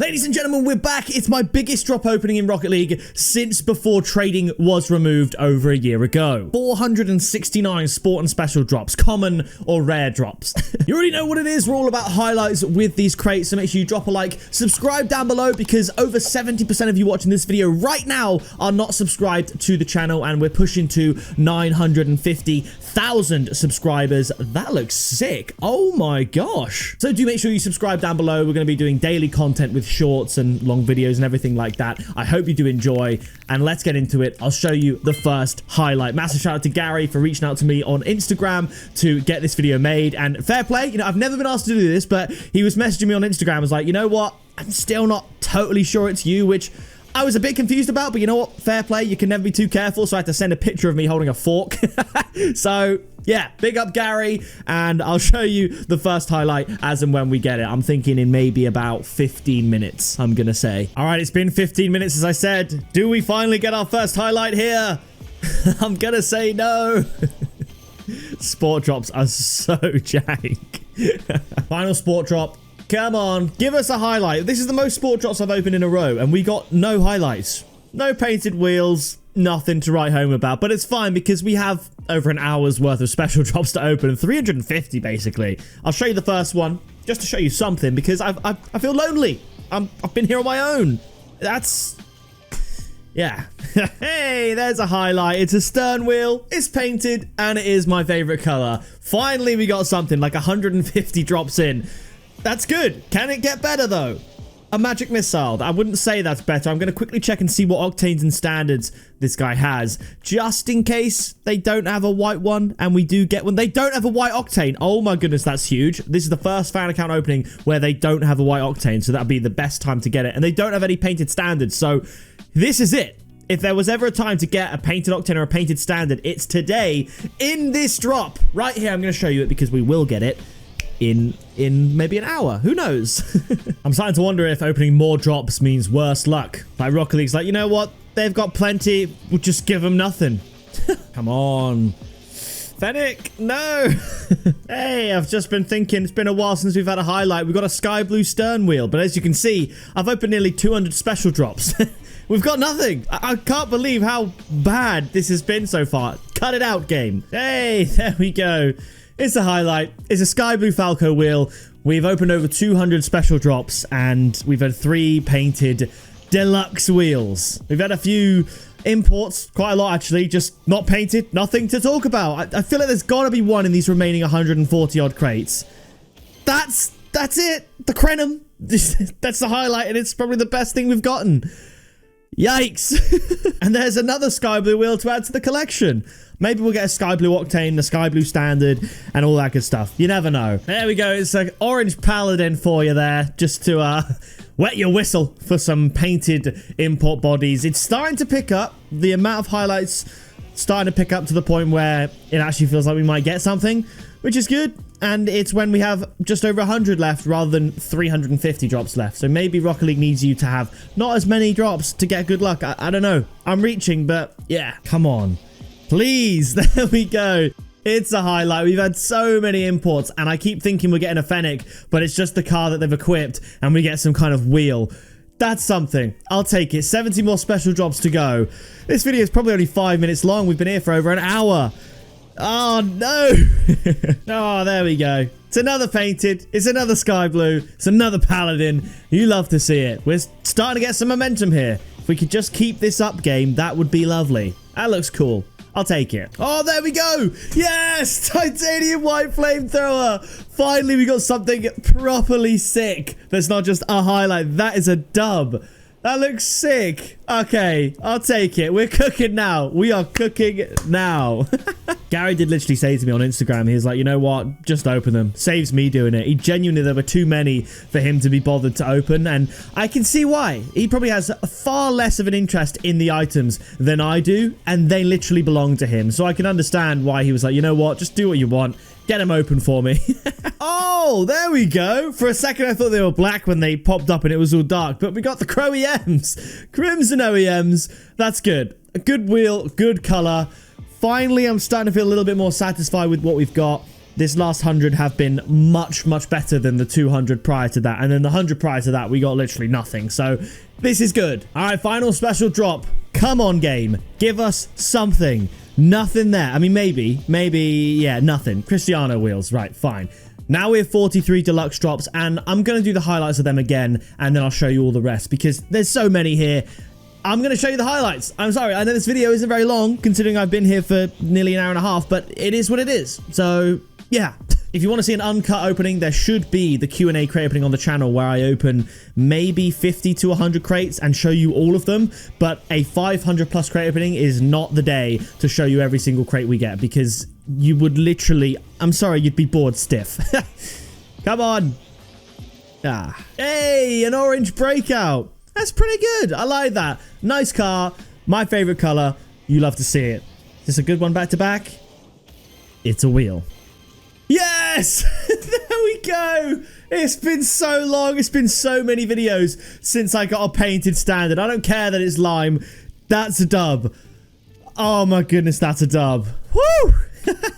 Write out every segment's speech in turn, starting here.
Ladies and gentlemen, we're back. It's my biggest drop opening in Rocket League since before trading was removed over a year ago. 469 sport and special drops, common or rare drops. You already know what it is. We're all about highlights with these crates, so make sure you drop a like, subscribe down below, because over 70% of you watching this video right now are not subscribed to the channel, and we're pushing to 950,000 subscribers. That looks sick. Oh my gosh. So do make sure you subscribe down below. We're going to be doing daily content with shorts and long videos and everything like that. I hope you do enjoy, and let's get into it. I'll show you the first highlight. Massive shout out to Gary for reaching out to me on Instagram to get this video made, and fair play. You know, I've never been asked to do this, but he was messaging me on Instagram, was like, you know what, I'm still not totally sure it's you, which I was a bit confused about, but you know what, fair play. You can never be too careful, so I had to send a picture of me holding a fork. So yeah, big up Gary, and I'll show you the first highlight as and when we get it. I'm thinking in maybe about 15 minutes, I'm gonna say. All right, it's been 15 minutes, as I said. Do we finally get our first highlight here? I'm gonna say no. Sport drops are so jank. Final sport drop. Come on, give us a highlight. This is the most sport drops I've opened in a row, and we got no highlights. No painted wheels, nothing to write home about, but it's fine because we have over an hour's worth of special drops to open, 350 basically. I'll show you the first one just to show you something, because I feel lonely. I've been here on my own. That's, yeah. Hey, there's a highlight. It's a stern wheel, it's painted, and it is my favorite color. Finally, we got something like 150 drops in. That's good. Can it get better though? A magic missile. I wouldn't say that's better. I'm going to quickly check and see what octanes and standards this guy has, just in case they don't have a white one and we do get one. They don't have a white octane. Oh my goodness, that's huge. This is the first fan account opening where they don't have a white octane, so that'd be the best time to get it. And they don't have any painted standards, so this is it. If there was ever a time to get a painted octane or a painted standard, it's today in this drop. Right here, I'm going to show you it because we will get it in maybe an hour. Who knows? I'm starting to wonder if opening more drops means worse luck. Like Rocket League's like, you know what? They've got plenty. We'll just give them nothing. Come on. Fennec, no. Hey, I've just been thinking, it's been a while since we've had a highlight. We've got a sky blue stern wheel, but as you can see, I've opened nearly 200 special drops. We've got nothing. I can't believe how bad this has been so far. Cut it out, game. Hey, there we go. It's a highlight. It's a sky blue Falco wheel. We've opened over 200 special drops, and we've had 3 painted deluxe wheels. We've had a few imports, quite a lot actually, just not painted, nothing to talk about. I feel like there's got to be one in these remaining 140 odd crates. That's it. The Crenum. That's the highlight, and it's probably the best thing we've gotten. Yikes. And there's another sky blue wheel to add to the collection. Maybe we'll get a sky blue octane, the sky blue standard, and all that good stuff. You never know. There we go. It's an orange paladin for you there, just to wet your whistle for some painted import bodies. It's starting to pick up. The amount of highlights starting to pick up to the point where it actually feels like we might get something, which is good. And it's when we have just over 100 left rather than 350 drops left. So maybe Rocket League needs you to have not as many drops to get good luck. I don't know. I'm reaching, but yeah, come on. Please. There we go. It's a highlight. We've had so many imports, and I keep thinking we're getting a Fennec, but it's just the car that they've equipped, and we get some kind of wheel. That's something. I'll take it. 70 more special drops to go. This video is probably only 5 minutes long. We've been here for over an hour. Oh, no. Oh, there we go. It's another painted. It's another sky blue. It's another paladin. You love to see it. We're starting to get some momentum here. If we could just keep this up, game, that would be lovely. That looks cool. I'll take it. Oh, there we go. Yes, titanium white flamethrower. Finally, we got something properly sick. That's not just a highlight. That is a dub. That looks sick. Okay, I'll take it. We're cooking now. We are cooking now. Gary did literally say to me on Instagram, he was like, you know what? Just open them. Saves me doing it. He genuinely, there were too many for him to be bothered to open, and I can see why. He probably has far less of an interest in the items than I do, and they literally belong to him. So I can understand why he was like, you know what? Just do what you want. Get them open for me. Oh, there we go. For a second, I thought they were black when they popped up and it was all dark. But we got the Crow EMs. Crimson OEMs. That's good. A good wheel, good color. Finally, I'm starting to feel a little bit more satisfied with what we've got. this last 100 have been much, much better than the 200 prior to that. And then the 100 prior to that, we got literally nothing. So this is good. All right, final special drop. Come on, game. Give us something. Nothing there. I mean, maybe, yeah, nothing. Cristiano wheels. Right, fine. Now we have 43 deluxe drops, and I'm going to do the highlights of them again, and then I'll show you all the rest, because there's so many here. I'm going to show you the highlights. I'm sorry, I know this video isn't very long, considering I've been here for nearly an hour and a half, but it is what it is. So, yeah. If you want to see an uncut opening, there should be the Q&A crate opening on the channel where I open maybe 50 to 100 crates and show you all of them. But a 500 plus crate opening is not the day to show you every single crate we get, because you would literally, I'm sorry, you'd be bored stiff. Come on. Ah. Hey, an orange breakout. That's pretty good. I like that. Nice car. My favorite color. You love to see it. Is this a good one back to back? It's a wheel. Yes! There we go! It's been so long. It's been so many videos since I got a painted standard. I don't care that it's lime. That's a dub. Oh my goodness, that's a dub. Woo!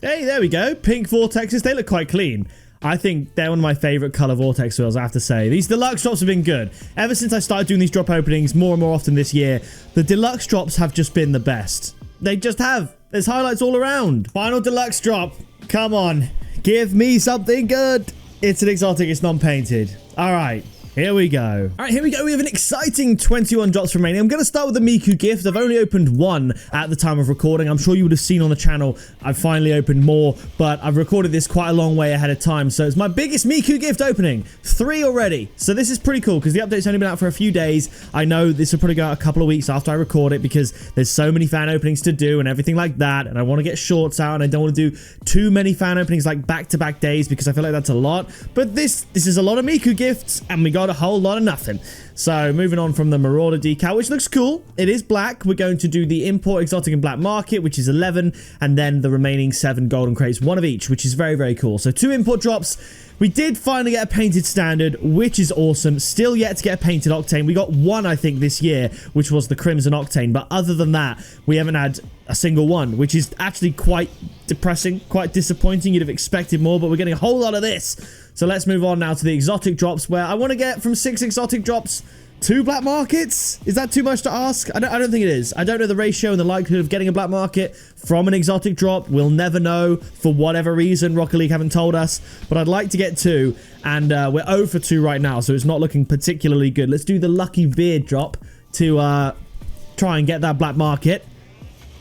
Hey, there we go. Pink vortexes. They look quite clean. I think they're one of my favorite color vortex wheels, I have to say. These deluxe drops have been good. Ever since I started doing these drop openings more and more often this year, the deluxe drops have just been the best. They just have. There's highlights all around. Final deluxe drop. Come on. Give me something good. It's an exotic. It's non-painted. All right. Here we go. All right, here we go. We have an exciting 21 drops remaining. I'm going to start with the Miku gift. I've only opened one at the time of recording. I'm sure you would have seen on the channel I've finally opened more, but I've recorded this quite a long way ahead of time. So it's my biggest Miku gift opening. 3 already. So this is pretty cool because the update's only been out for a few days. I know this will probably go out a couple of weeks after I record it because there's so many fan openings to do and everything like that. And I want to get shorts out and I don't want to do too many fan openings like back-to-back days because I feel like that's a lot. But this is a lot of Miku gifts and we got a whole lot of nothing. So moving on from the Marauder decal, which looks cool. It is black. We're going to do the import exotic and black market, which is 11, and then the remaining 7 golden crates, 1 of each, which is very, very cool. So 2 import drops. We did finally get a painted standard, which is awesome. Still yet to get a painted octane. We got 1, I think, this year, which was the crimson octane. But other than that, we haven't had a single one, which is actually quite depressing, quite disappointing. You'd have expected more, but we're getting a whole lot of this. So let's move on now to the exotic drops, where I want to get from 6 exotic drops 2 black markets. Is that too much to ask? I don't think it is. I don't know the ratio and the likelihood of getting a black market from an exotic drop. We'll never know for whatever reason. Rocket League haven't told us, but I'd like to get 2, and we're 0 for 2 right now, so it's not looking particularly good. Let's do the lucky beard drop to try and get that black market.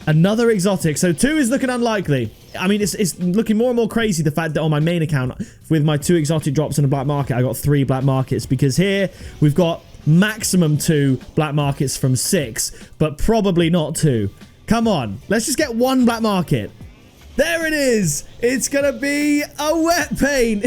Another exotic. So 2 is looking unlikely. I mean, it's looking more and more crazy, the fact that on my main account, with my 2 exotic drops and a black market, I got 3 black markets, because here we've got maximum 2 black markets from 6, but probably not 2. Come on, let's just get 1 black market. There it is. It's gonna be a wet paint.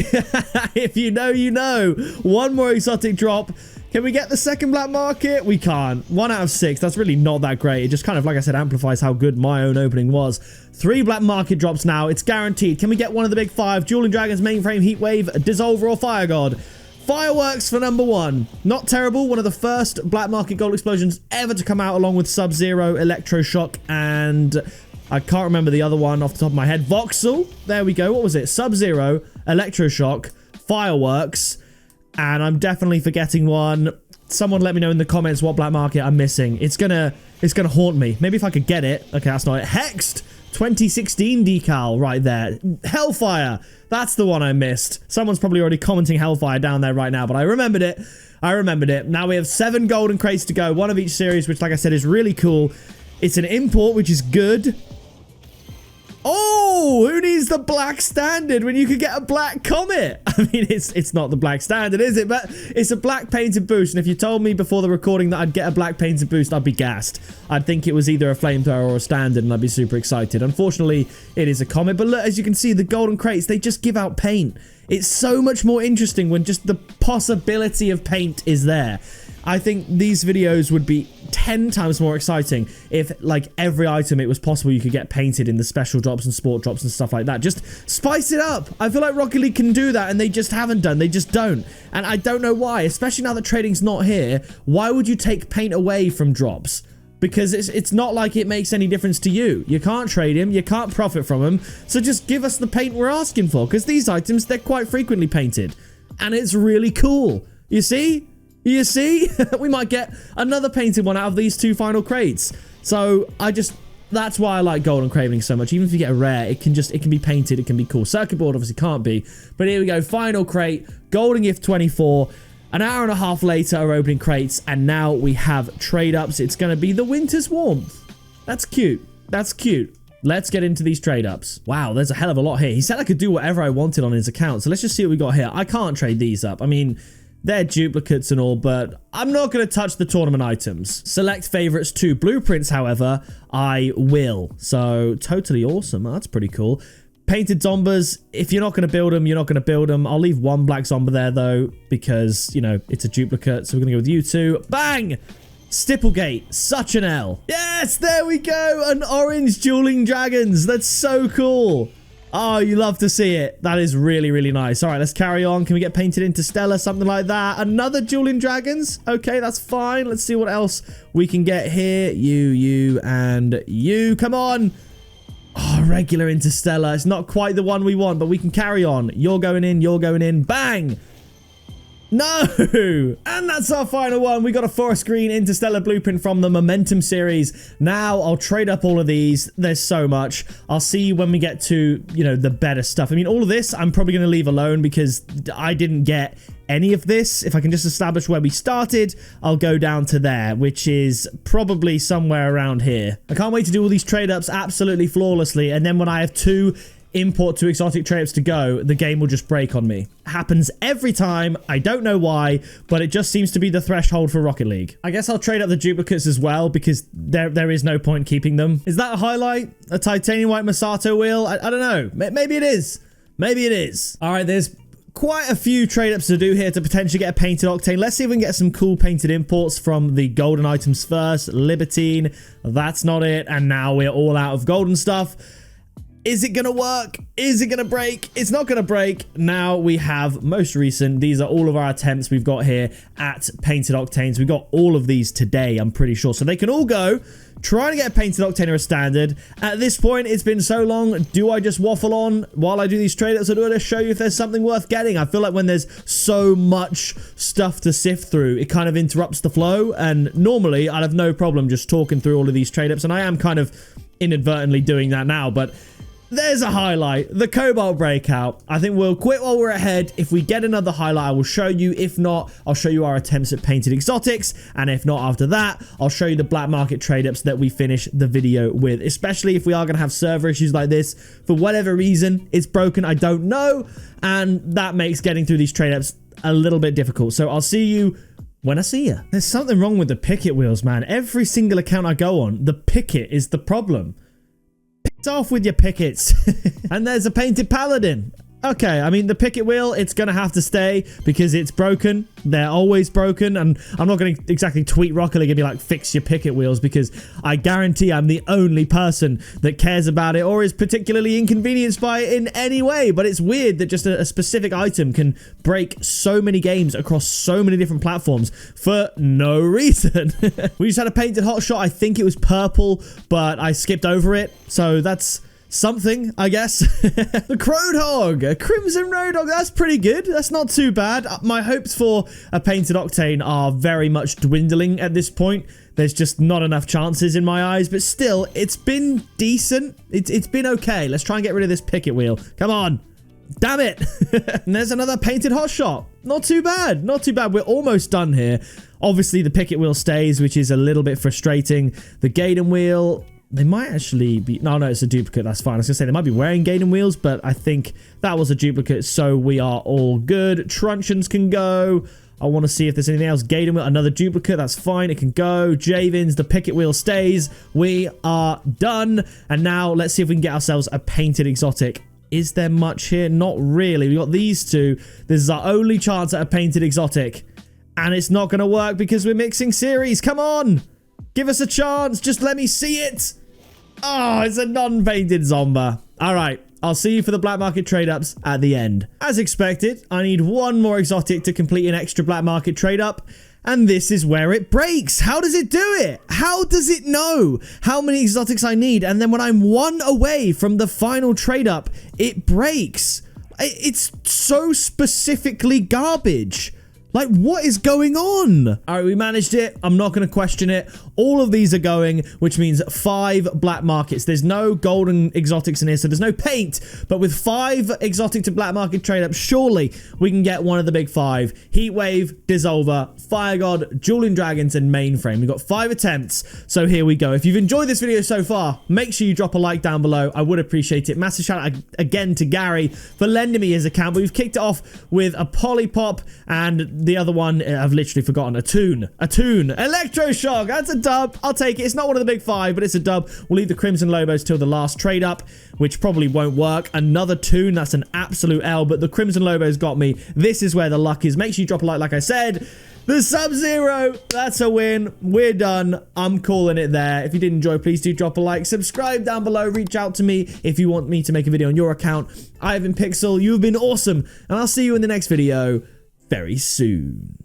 If you know, you know. 1 more exotic drop. Can we get the 2nd black market? We can't. 1 out of 6. That's really not that great. It just kind of, like I said, amplifies how good my own opening was. 3 black market drops now. It's guaranteed. Can we get one of the big 5? Dueling Dragons, Mainframe, Heatwave, Dissolver, or Fire God? Fireworks for number 1. Not terrible. One of the first black market gold explosions ever to come out, along with Sub-Zero, Electroshock, and I can't remember the other one off the top of my head. Voxel. There we go. What was it? Sub-Zero, Electroshock, Fireworks, and I'm definitely forgetting one. Someone let me know in the comments what black market I'm missing. It's gonna haunt me. Maybe if I could get it. Okay, that's not it. Hexed 2016 decal right there. Hellfire. That's the one I missed. Someone's probably already commenting Hellfire down there right now, but I remembered it. I remembered it. Now we have 7 golden crates to go. 1 of each series, which, like I said, is really cool. It's an import, which is good. Oh, who needs the black standard when you could get a black comet? I mean, it's not the black standard, is it? But it's a black painted boost. And if you told me before the recording that I'd get a black painted boost, I'd be gassed. I'd think it was either a flamethrower or a standard, and I'd be super excited. Unfortunately, it is a comet. But look, as you can see, the golden crates, they just give out paint. It's so much more interesting when just the possibility of paint is there. I think these videos would be 10 times more exciting if, like, every item it was possible you could get painted in the special drops and sport drops and stuff like that. Just spice it up. I feel like Rocket League can do that, and they just haven't done. They just don't. And I don't know why, especially now that trading's not here. Why would you take paint away from drops? because it's not like it makes any difference to you. You can't trade him, you can't profit from him, so just give us the paint we're asking for, because these items, they're quite frequently painted, and it's really cool. You see? You see? We might get another painted one out of these 2 final crates. So that's why I like Golden Craveling so much. Even if you get a rare, it can be painted, it can be cool. Circuit board obviously can't be, but here we go, final crate, Golden Gift 24. An hour and a half later, we're opening crates, and now we have trade-ups. It's going to be the Winter's Warmth. That's cute. That's cute. Let's get into these trade-ups. Wow, there's a hell of a lot here. He said I could do whatever I wanted on his account, so let's just see what we got here. I can't trade these up. I mean, they're duplicates and all, but I'm not going to touch the tournament items. Select favorites to blueprints, however, I will. So, totally awesome. That's pretty cool. Painted Zombas, if you're not going to build them, you're not going to build them. I'll leave 1 black Zomba there, though, because, you know, it's a duplicate. So we're going to go with you 2. Bang! Stipplegate, such an L. Yes, there we go. An orange dueling dragons. That's so cool. Oh, you love to see it. That is really, really nice. All right, let's carry on. Can we get painted Interstellar, something like that? Another dueling dragons? Okay, that's fine. Let's see what else we can get here. You, and you. Come on. Oh, regular Interstellar. It's not quite the one we want, but we can carry on. You're going in. You're going in. Bang! No! And that's our final one. We got a forest green Interstellar blueprint from the Momentum series. Now, I'll trade up all of these. There's so much. I'll see you when we get to, you know, the better stuff. I mean, all of this, I'm probably going to leave alone because I didn't get any of this. If I can just establish where we started, I'll go down to there, which is probably somewhere around here. I can't wait to do all these trade-ups absolutely flawlessly, and then when I have 2 import to exotic trade-ups to go, the game will just break on me. Happens every time. I don't know why, but it just seems to be the threshold for Rocket League. I guess I'll trade up the duplicates as well, because there is no point keeping them. Is that a highlight? A titanium white Masato wheel? I don't know. Maybe it is. Maybe it is. All right, there's quite a few trade-ups to do here to potentially get a painted Octane. Let's see if we can get some cool painted imports from the golden items first. Libertine, that's not it. And now we're all out of golden stuff. Is it going to work? Is it going to break? It's not going to break. Now we have most recent. These are all of our attempts we've got here at painted Octanes. We got all of these today, I'm pretty sure. So they can all go. Trying to get a painted Octane or a standard. At this point, it's been so long. Do I just waffle on while I do these trade-ups, or do I just show you if there's something worth getting? I feel like when there's so much stuff to sift through, it kind of interrupts the flow. And normally, I'd have no problem just talking through all of these trade-ups. And I am kind of inadvertently doing that now, but there's a highlight, the Cobalt Breakout. I think we'll quit while we're ahead. If we get another highlight, I will show you. If not, I'll show you our attempts at painted exotics. And if not, after that, I'll show you the black market trade-ups that we finish the video with. Especially if we are going to have server issues like this. For whatever reason, it's broken, I don't know. And that makes getting through these trade-ups a little bit difficult. So I'll see you when I see you. There's something wrong with the picket wheels, man. Every single account I go on, the picket is the problem. Off with your pickets. And there's a painted paladin. Okay, I mean, the picket wheel, it's going to have to stay because it's broken. They're always broken. And I'm not going to exactly tweet Rocket League and be like, fix your picket wheels, because I guarantee I'm the only person that cares about it or is particularly inconvenienced by it in any way. But it's weird that just a specific item can break so many games across so many different platforms for no reason. We just had a painted hot shot. I think it was purple, but I skipped over it. So that's something, I guess. The Crowed Hog, a Crimson Road Hog. That's pretty good. That's not too bad. My hopes for a painted Octane are very much dwindling at this point. There's just not enough chances in my eyes, but still, it's been decent. It's been okay. Let's try and get rid of this picket wheel. Come on. Damn it. And there's another painted hot shot. Not too bad. Not too bad. We're almost done here. Obviously, the picket wheel stays, which is a little bit frustrating. The Gaiden wheel, they might actually be... No, it's a duplicate. That's fine. I was going to say they might be wearing Gaiden wheels, but I think that was a duplicate, so we are all good. Truncheons can go. I want to see if there's anything else. Gaiden wheel, another duplicate. That's fine. It can go. Javins, the picket wheel stays. We are done. And now let's see if we can get ourselves a painted exotic. Is there much here? Not really. We got these two. This is our only chance at a painted exotic. And it's not going to work because we're mixing series. Come on. Give us a chance. Just let me see it. Oh, it's a non-painted Zomba. All right. I'll see you for the black market trade-ups at the end. As expected, I need one more exotic to complete an extra black market trade-up. And this is where it breaks. How does it do it? How does it know how many exotics I need? And then when I'm 1 away from the final trade up, it breaks. It's so specifically garbage. Like, what is going on? All right, we managed it. I'm not going to question it. All of these are going, which means 5 black markets. There's no golden exotics in here, so there's no paint. But with 5 exotic to black market trade ups, surely we can get one of the big 5. Heatwave, Dissolver, Fire God, Dueling Dragons, and Mainframe. We've got 5 attempts, so here we go. If you've enjoyed this video so far, make sure you drop a like down below. I would appreciate it. Massive shout out again to Gary for lending me his account. But we've kicked it off with a Polypop and the other one, I've literally forgotten, a Toon. Electroshock, that's a dub. I'll take it. It's not one of the big 5, but it's a dub. We'll leave the Crimson Lobos till the last trade up, which probably won't work. Another Toon, that's an absolute L, but the Crimson Lobos got me. This is where the luck is. Make sure you drop a like I said. The Sub-Zero, that's a win. We're done. I'm calling it there. If you did enjoy, please do drop a like. Subscribe down below. Reach out to me if you want me to make a video on your account. ENDPOINT, you've been awesome, and I'll see you in the next video very soon.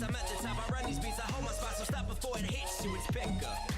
I'm at the top, I run these beats, I hold my spot, so stop before it hits you, it's pick up.